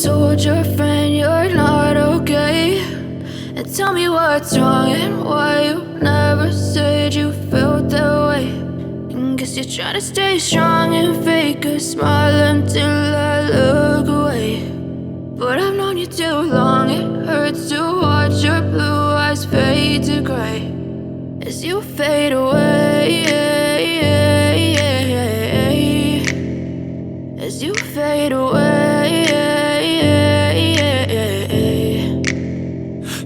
told your friend you're not okay, and tell me what's wrong and why you never said you felt that way. And guess you're trying to stay strong and fake a smile until I look away. But I've known you too long, it hurts to watch your blue eyes fade to gray as you fade away, as you fade away.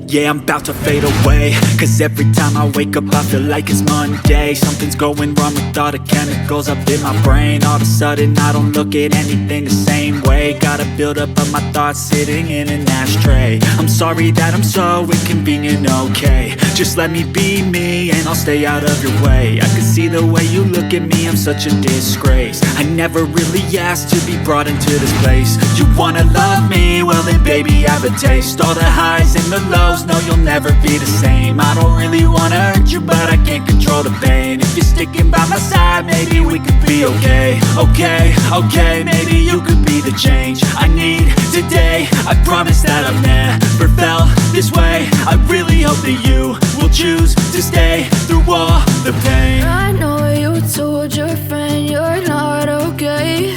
Yeah, I'm about to fade away, cause every time I wake up I feel like it's Monday. Something's going wrong with all the chemicals up in my brain. All of a sudden I don't look at anything the same way. Got a buildup of my thoughts sitting in an ashtray. I'm sorry that I'm so inconvenient, okay. Just let me be me and I'll stay out of your way. I can see the way you look at me, I'm such a disgrace. I never really asked to be brought into this place. You wanna love me? Well then baby I have a taste. All the highs and the lows, no, you'll never be the same. I don't really wanna hurt you, but I can't control the pain. If you're sticking by my side, maybe we could be okay. Okay, maybe you could be the change I need today. I promise that I've never felt this way. I really hope that you will choose to stay through all the pain. I know you told your friend you're not okay,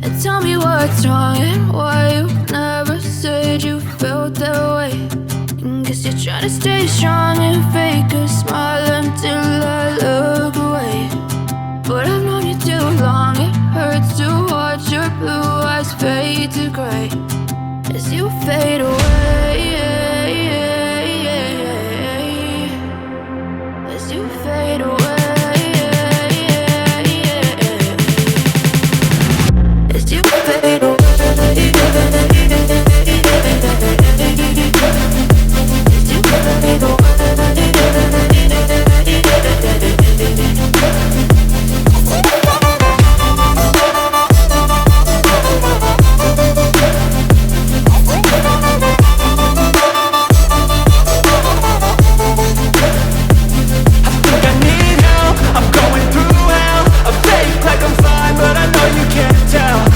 and tell me what's wrong and why you never said you felt that way. And guess you're trying to stay strong and fake a smile until I look away. But I've known you too long, it hurts to watch your blue eyes fade to gray as you fade away, as you fade away, as you fade away.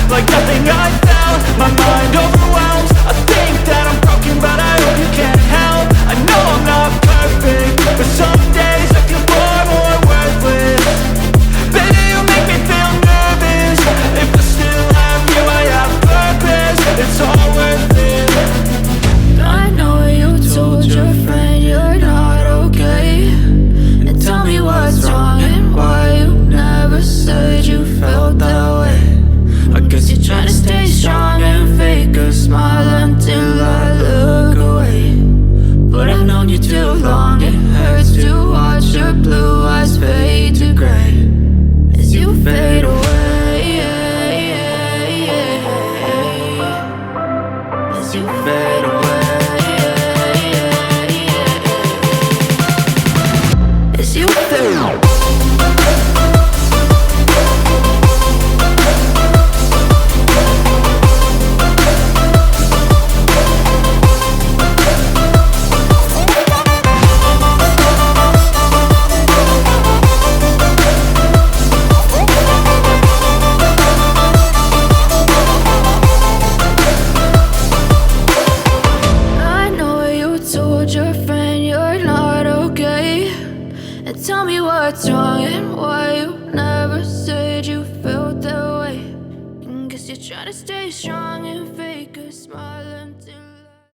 Like nothing I felt, my mind overwhelms. I think that I'm broken, but I hope you can't help. I know I'm not perfect, but some days I feel far more worthless. Baby, you make me feel nervous. If I still have you, I have purpose. It's all worth it. I know you told your friend you're not okay, and tell me what's wrong and why you never said you felt that way. I guess you're trying to stay strong and fake a smile until I look away. But I've known you too long, it hurts to watch your blue eyes fade to gray as you fade away, as you fade away, as you fade away. Your friend you're not okay, and tell me what's wrong and why you never said you felt that way. And guess you're trying to stay strong and fake a smile until